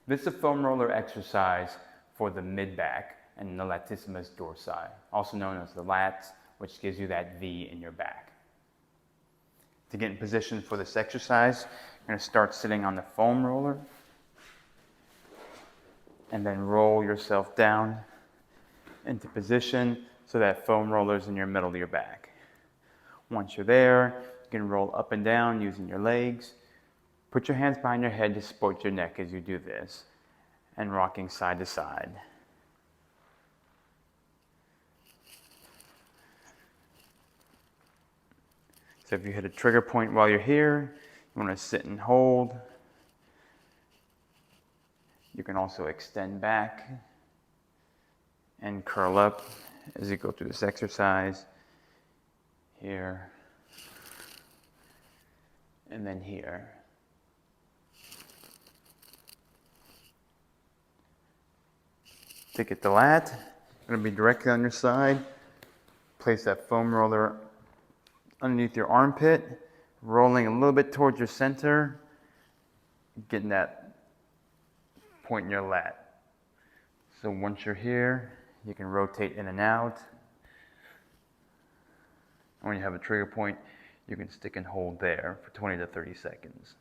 This is a foam roller exercise for the mid-back and the latissimus dorsi, also known as the lats, which gives you that V in your back. To get in position for this exercise, you're going to start sitting on the foam roller and then roll yourself down into position so that foam roller is in your middle of your back. Once you're there, you can roll up and down using your legs. Put your hands behind your head to support your neck as you do this, and rocking side to side. So if you hit a trigger point while you're here, you want to sit and hold. You can also extend back and curl up as you go through this exercise. Here, and then here. To get the lat, you're going to be directly on your side. Place that foam roller underneath your armpit, rolling a little bit towards your center, getting that point in your lat. So once you're here, you can rotate in and out. When you have a trigger point, you can stick and hold there for 20 to 30 seconds.